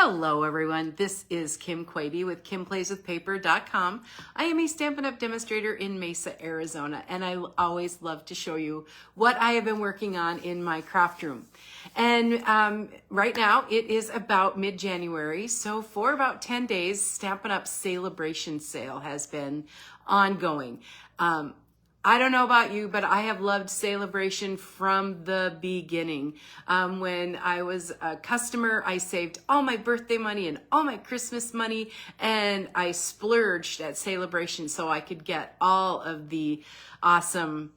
Hello everyone, this is Kim Quady with KimPlaysWithPaper.com. I am a Stampin' Up! Demonstrator in Mesa, Arizona, and I always love to show you what I have been working on in my craft room. And right now it is about mid-January, so for about 10 days, Stampin' Up! SaleABration sale has been ongoing. I don't know about you, but I have loved SaleABration from the beginning. When I was a customer, I saved all my birthday money and all my Christmas money, and I splurged at SaleABration so I could get all of the awesome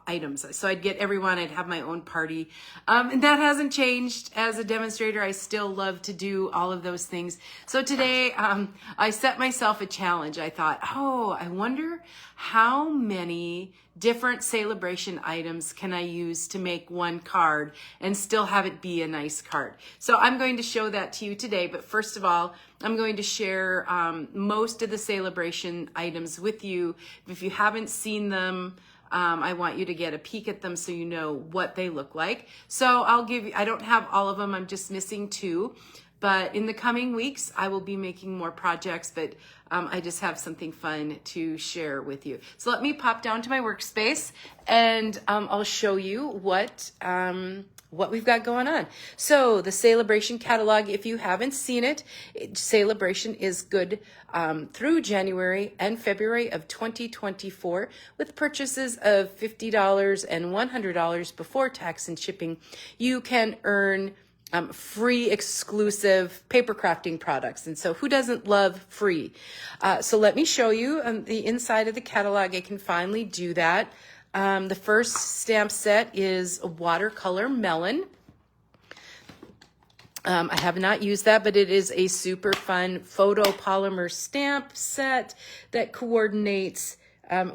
items. So I'd get everyone, I'd have my own party. And that hasn't changed. As a demonstrator, I still love to do all of those things. So today, I set myself a challenge. I thought, I wonder how many different SaleABration items can I use to make one card and still have it be a nice card. So I'm going to show that to you today, but first of all, I'm going to share most of the SaleABration items with you. If you haven't seen them, I want you to get a peek at them so you know what they look like. So I don't have all of them, I'm just missing 2. But in the coming weeks, I will be making more projects, but I just have something fun to share with you. So let me pop down to my workspace and I'll show you what we've got going on. So the SaleABration catalog, if you haven't seen it, SaleABration is good through January and February of 2024 with purchases of $50 and $100 before tax and shipping. You can earn free exclusive paper crafting products. And so who doesn't love free? So let me show you the inside of the catalog. I can finally do that. The first stamp set is a watercolor melon. I have not used that, but it is a super fun photopolymer stamp set that coordinates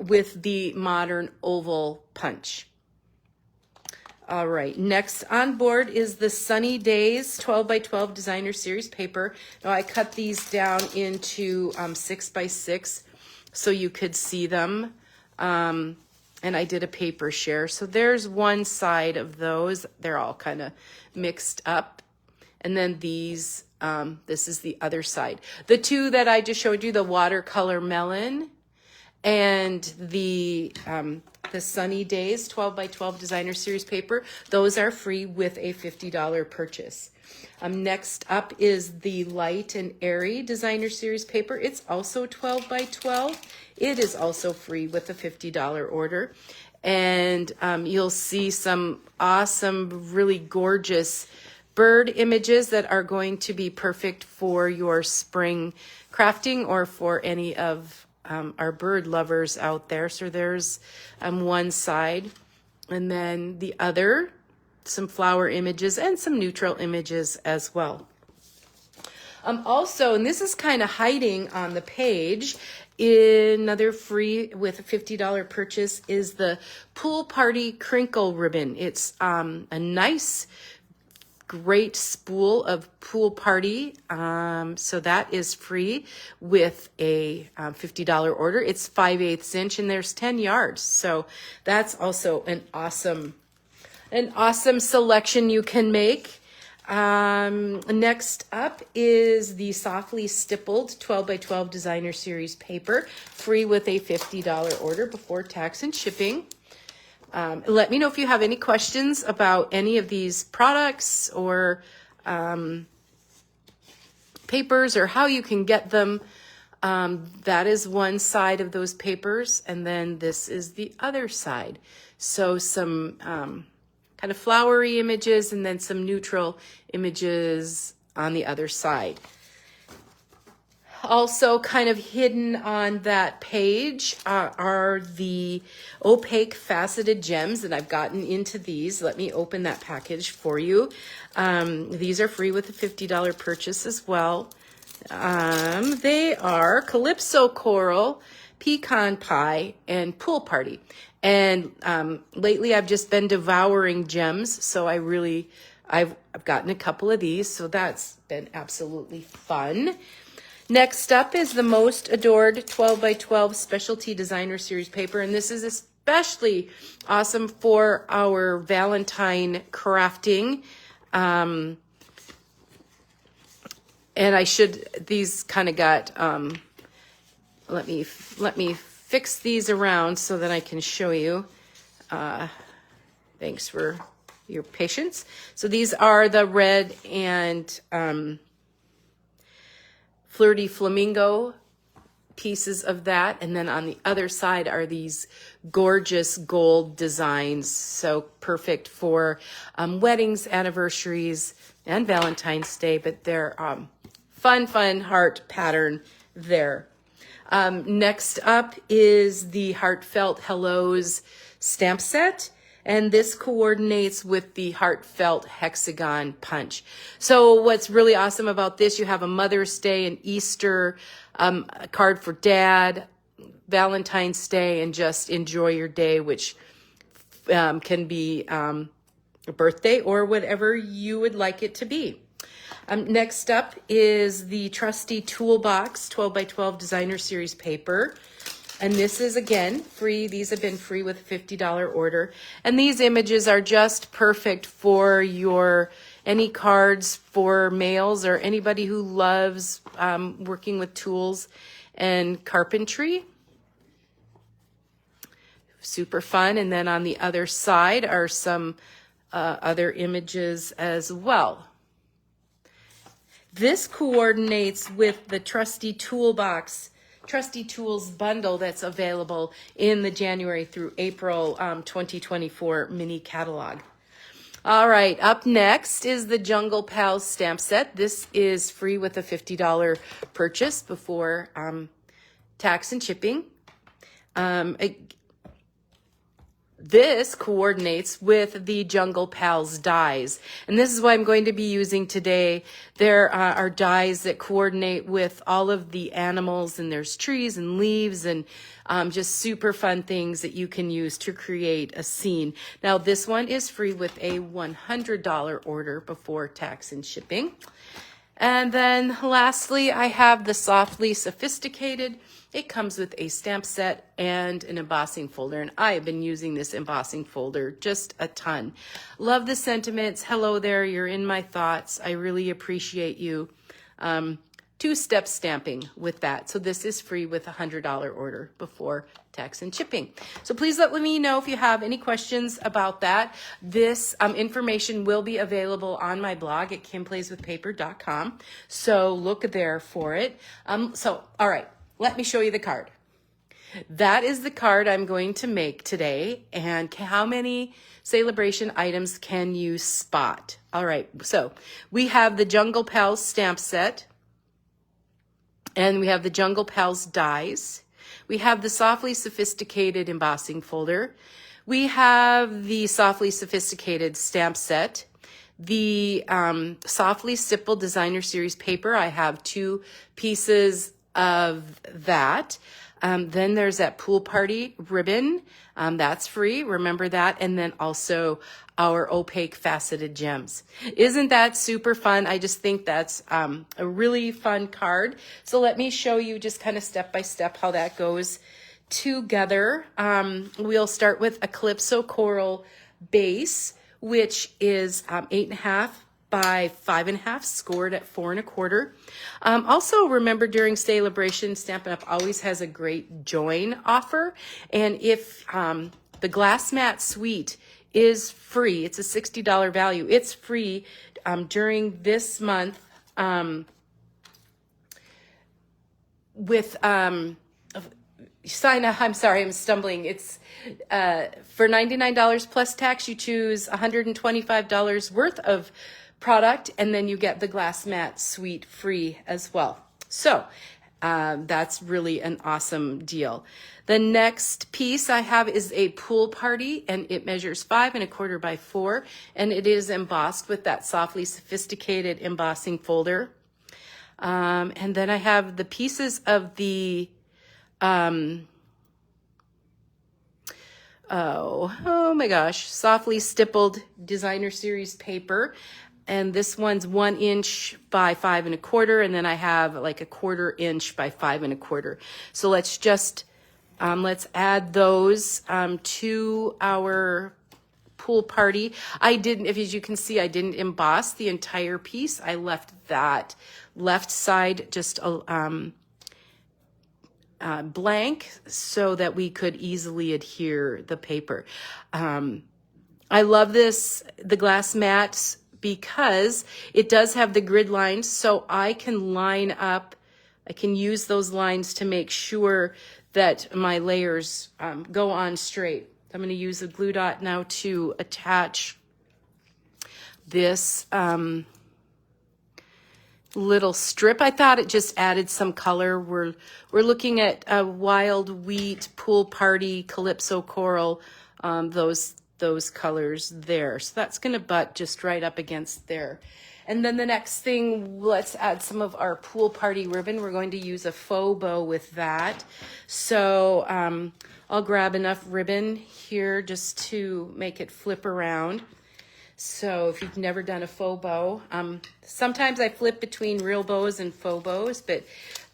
with the modern oval punch. All right, next on board is the Sunny Days 12 by 12 Designer Series paper. Now I cut these down into 6 by 6 so you could see them. And I did a paper share. So there's one side of those. They're all kind of mixed up. And then these, this is the other side. The 2 that I just showed you, the watercolor melon and the Sunny Days 12 by 12 Designer Series paper, those are free with a $50 purchase. Next up is the Light and Airy Designer Series paper. It's also 12 by 12. It is also free with a $50 order. And you'll see some awesome, really gorgeous bird images that are going to be perfect for your spring crafting or for any of our bird lovers out there. So there's one side, and then the other, some flower images and some neutral images as well. Also, and this is kind of hiding on the page, another free with a $50 purchase is the Pool Party Crinkle Ribbon. It's a nice, great spool of Pool Party. So that is free with a $50 order. It's 5/8 inch and there's 10 yards. So that's also an awesome selection you can make. Next up is the Softly Stippled 12 by 12 Designer Series paper, free with a $50 order before tax and shipping. Let me know if you have any questions about any of these products or papers or how you can get them. That is one side of those papers, and then this is the other side. So some kind of flowery images and then some neutral images on the other side. Also kind of hidden on that page are the opaque faceted gems, and I've gotten into these. Let me open that package for you. These are free with a $50 purchase as well. They are Calypso Coral, Pecan Pie, and Pool Party. And lately I've just been devouring gems, so I've gotten a couple of these, so that's been absolutely fun. Next up is the Most Adored 12 by 12 Specialty Designer Series paper, and this is especially awesome for our Valentine crafting. And these kind of got, let me fix these around so that I can show you. Thanks for your patience. So these are the red and Flirty Flamingo pieces of that. And then on the other side are these gorgeous gold designs. So perfect for weddings, anniversaries, and Valentine's Day. But they're fun heart pattern there. Next up is the Heartfelt Hellos stamp set. And this coordinates with the Heartfelt Hexagon Punch. So what's really awesome about this, you have a Mother's Day, an Easter, a card for Dad, Valentine's Day, and just enjoy your day, which can be a birthday or whatever you would like it to be. Next up is the trusty Toolbox 12 by 12 Designer Series paper. And this is, again, free. These have been free with a $50 order. And these images are just perfect for any cards for males or anybody who loves working with tools and carpentry. Super fun. And then on the other side are some other images as well. This coordinates with the Trusty Toolbox Trusty Tools bundle that's available in the January through April 2024 mini catalog. All right, up next is the Jungle Pals stamp set. This is free with a $50 purchase before tax and shipping. This coordinates with the Jungle Pals dies. And this is what I'm going to be using today. There are dies that coordinate with all of the animals, and there's trees and leaves and just super fun things that you can use to create a scene. Now, this one is free with a $100 order before tax and shipping. And then lastly, I have the Softly Sophisticated. It comes with a stamp set and an embossing folder, and I have been using this embossing folder just a ton. Love the sentiments. Hello there, you're in my thoughts. I really appreciate you. Two-step stamping with that. So this is free with a $100 order before tax and shipping. So please let me know if you have any questions about that. This information will be available on my blog at kimplayswithpaper.com. So look there for it. All right. Let me show you the card. That is the card I'm going to make today. And how many SaleABration items can you spot? All right, so we have the Jungle Pals stamp set. And we have the Jungle Pals dies. We have the Softly Sophisticated embossing folder. We have the Softly Sophisticated stamp set. The Softly Stipple Designer Series paper. I have 2 pieces of that. Then there's that pool party ribbon. That's free. Remember that. And then also our opaque faceted gems. Isn't that super fun? I just think that's a really fun card. So let me show you just kind of step by step how that goes together. We'll start with a Calypso Coral base, which is 8.5 by 5.5, scored at 4 1/4. Also, remember during SaleABration, Stampin' Up always has a great join offer. And if the glass mat suite is free, it's a $60 value. It's free during this month with sign up. I'm sorry, I'm stumbling. It's for $99 plus tax. You choose $125 worth of product, and then you get the glass mat suite free as well. So that's really an awesome deal. The next piece I have is a pool party, and it measures 5 1/4 by 4, and it is embossed with that Softly Sophisticated embossing folder. And then I have the pieces of the oh my gosh, Softly Stippled Designer Series paper. And this one's 1 inch by 5 1/4, and then I have like a 1/4 inch by 5 1/4. So let's just let's add those to our pool party. I didn't, as you can see, I didn't emboss the entire piece. I left that left side just blank so that we could easily adhere the paper. I love the glass mats, because it does have the grid lines, so I can line up, I can use those lines to make sure that my layers go on straight. I'm going to use a glue dot now to attach this little strip. I thought it just added some color. We're looking at wild wheat, pool party, calypso coral, those colors there. So that's going to butt just right up against there. And then the next thing, let's add some of our pool party ribbon. We're going to use a faux bow with that. So I'll grab enough ribbon here just to make it flip around. So if you've never done a faux bow, sometimes I flip between real bows and faux bows, but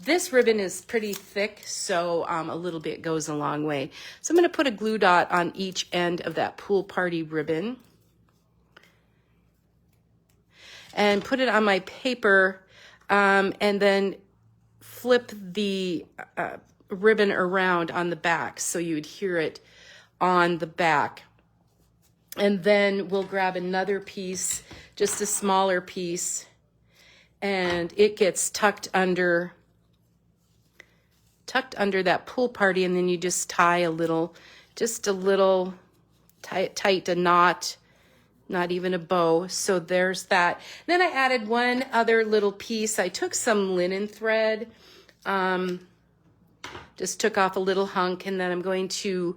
this ribbon is pretty thick, so a little bit goes a long way. So I'm going to put a glue dot on each end of that pool party ribbon and put it on my paper, and then flip the ribbon around on the back so you would hear it on the back. And then we'll grab another piece, just a smaller piece, and it gets tucked under that pool party, and then you just tie a little, tight a knot, not even a bow. So there's that. Then I added one other little piece. I took some linen thread, just took off a little hunk, and then I'm going to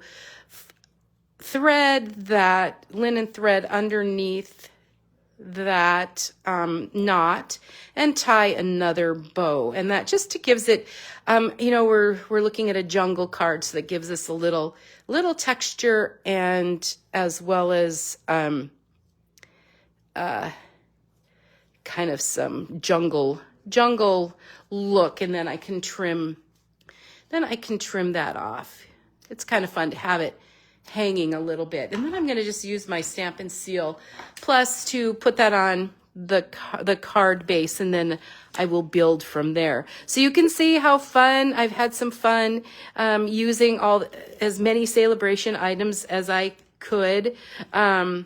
thread that linen thread underneath that knot and tie another bow. And that just gives it, we're looking at a jungle card, so that gives us a little texture, and as well as kind of some jungle look. And then I can trim that off. It's kind of fun to have it hanging a little bit. And then I'm going to just use my Stampin' Seal Plus to put that on the card base, and then I will build from there. So you can see how fun, I've had some fun using as many SaleABration items as I could. There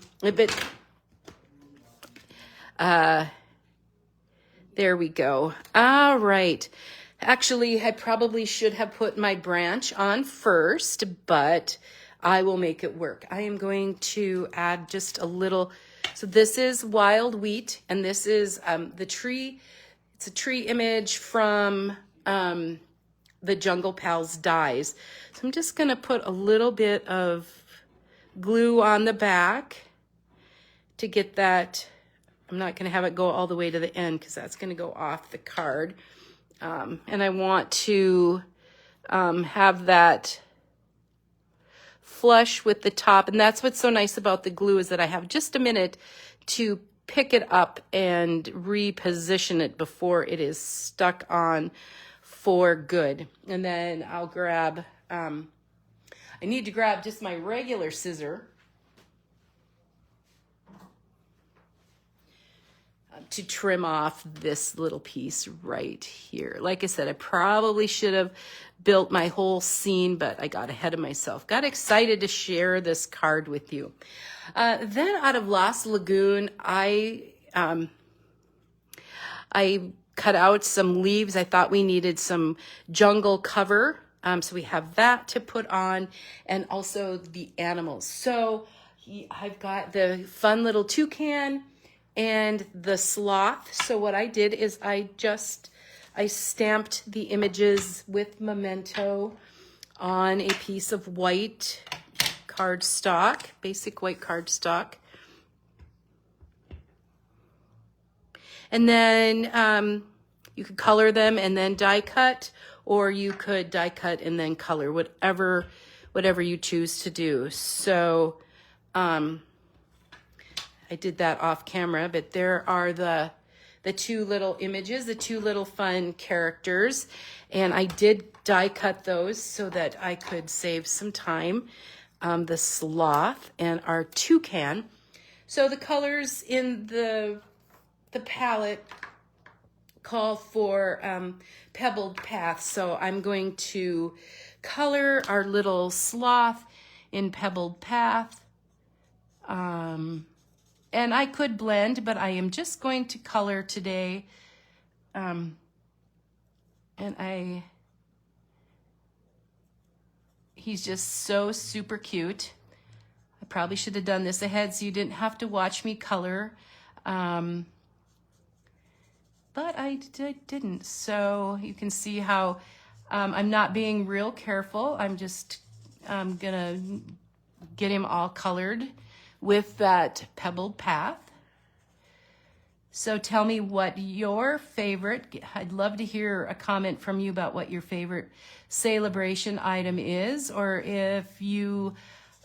we go. All right. Actually, I probably should have put my branch on first, but I will make it work. I am going to add just a little. So this is wild wheat, and this is the tree. It's a tree image from the Jungle Pals dies. So I'm just going to put a little bit of glue on the back to get that. I'm not going to have it go all the way to the end because that's going to go off the card. And I want to have that flush with the top. And that's what's so nice about the glue, is that I have just a minute to pick it up and reposition it before it is stuck on for good. And then I'll grab, I need to grab just my regular scissor to trim off this little piece right here. Like I said, I probably should have built my whole scene, but I got ahead of myself. Got excited to share this card with you. Then out of Lost Lagoon, I cut out some leaves. I thought we needed some jungle cover. So we have that to put on, and also the animals. So I've got the fun little toucan and the sloth. So what I did is I stamped the images with memento on a piece of white cardstock, basic white cardstock. And then you could color them and then die cut, or you could die cut and then color, whatever you choose to do. So I did that off camera, but there are the two little images, the two little fun characters, and I did die cut those so that I could save some time. the sloth and our toucan. So the colors in the palette call for pebbled path. So I'm going to color our little sloth in pebbled path. And I could blend, but I am just going to color today. And he's just so super cute. I probably should have done this ahead so you didn't have to watch me color. But I didn't. So you can see how I'm not being real careful. I'm just gonna get him all colored with that pebbled path. So tell me what your favorite, I'd love to hear a comment from you about what your favorite SaleABration item is, or if you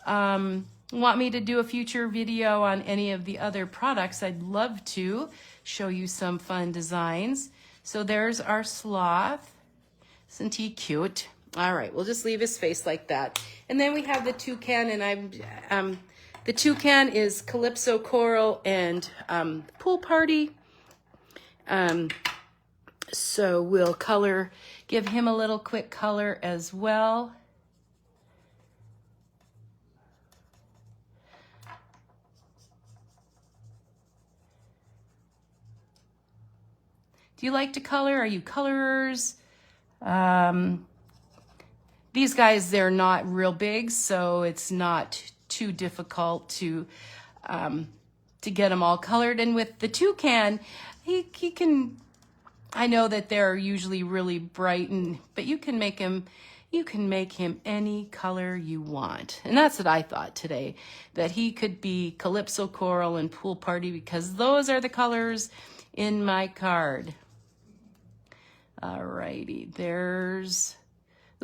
want me to do a future video on any of the other products, I'd love to show you some fun designs. So there's our sloth. Isn't he cute? All right, we'll just leave his face like that. And then we have the toucan, and the toucan is Calypso Coral and Pool Party. So we'll give him a little quick color as well. Do you like to color? Are you colorers? These guys, they're not real big, so it's not too difficult to get them all colored. And with the toucan, he can, I know that they're usually really bright, but you can make him any color you want. And that's what I thought today, that he could be Calypso Coral and Pool Party, because those are the colors in my card. All righty, there's,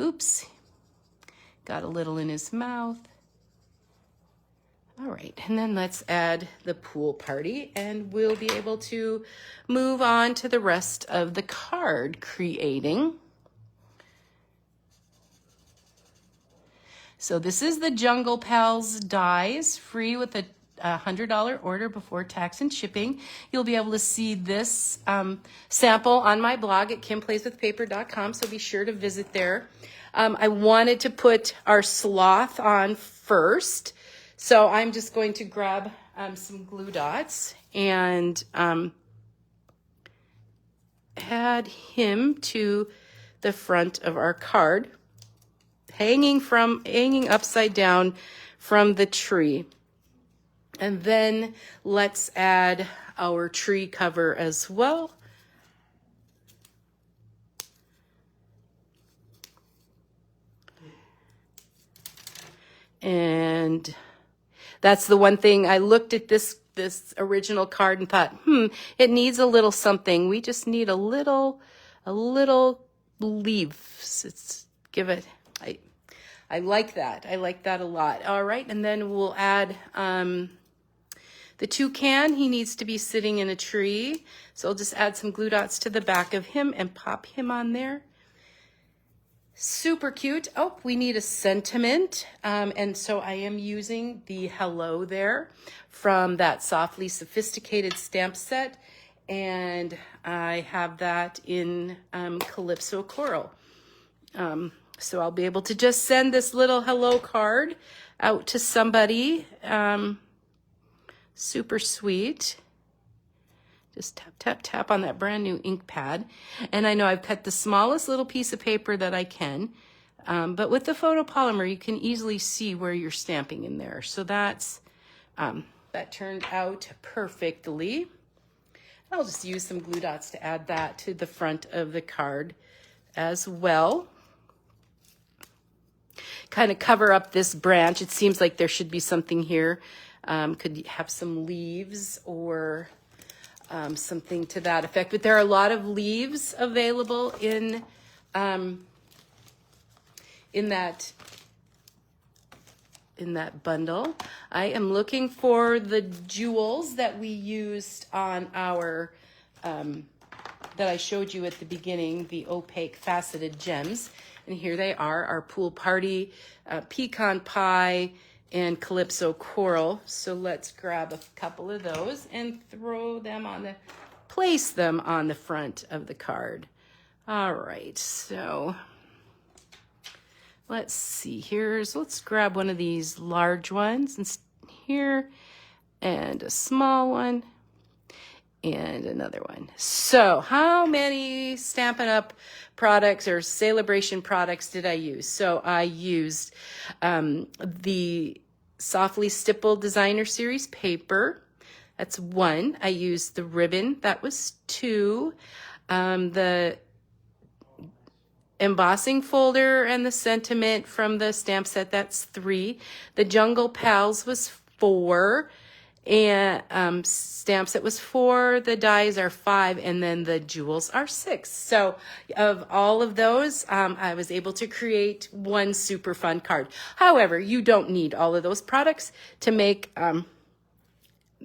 oops, got a little in his mouth. All right, and then let's add the Pool Party, and we'll be able to move on to the rest of the card creating. So this is the Jungle Pals dies, free with a $100 order before tax and shipping. You'll be able to see this sample on my blog at kimplayswithpaper.com, so be sure to visit there. I wanted to put our sloth on first, so I'm just going to grab some glue dots and add him to the front of our card, hanging upside down from the tree. And then let's add our tree cover as well. And that's the one thing, I looked at this original card and thought, it needs a little something. We just need a little leaves. I like that. I like that a lot. All right, and then we'll add the toucan. He needs to be sitting in a tree. So I'll just add some glue dots to the back of him and pop him on there. Super cute. Oh, we need a sentiment. And so I am using the hello there from that Softly Sophisticated stamp set. And I have that in Calypso Coral. So I'll be able to just send this little hello card out to somebody. Super sweet. Just tap, tap, tap on that brand new ink pad. And I know I've cut the smallest little piece of paper that I can, but with the photopolymer, you can easily see where you're stamping in there. So that turned out perfectly. I'll just use some glue dots to add that to the front of the card as well. Kind of cover up this branch. It seems like there should be something here. Could have some leaves or something to that effect. But there are a lot of leaves available in that bundle. I am looking for the jewels that we used on our that I showed you at the beginning, the opaque faceted gems. And here they are, our Pool Party, pecan pie, and Calypso Coral. So let's grab a couple of those and place them on the front of the card. All right, so let's see, let's grab one of these large ones and here, and a small one, and another one. So how many Stampin' Up products or SaleABration products did I use? So I used the Softly Stippled Designer Series paper. That's 1. I used the ribbon. That was 2. The embossing folder and the sentiment from the stamp set, that's 3. The Jungle Pals was 4. And stamp set was 4. The dies are 5. And then the jewels are 6. So of all of those, I was able to create one super fun card. However, you don't need all of those products to make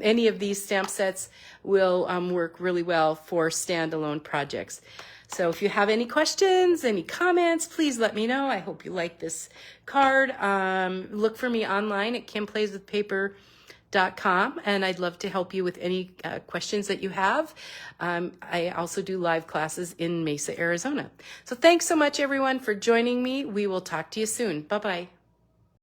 any of these stamp sets. Will work really well for standalone projects. So if you have any questions, any comments, please let me know. I hope you like this card. Look for me online at kimplayswithpaper.com, and I'd love to help you with any questions that you have. I also do live classes in Mesa, Arizona. So thanks so much, everyone, for joining me. We will talk to you soon. Bye-bye.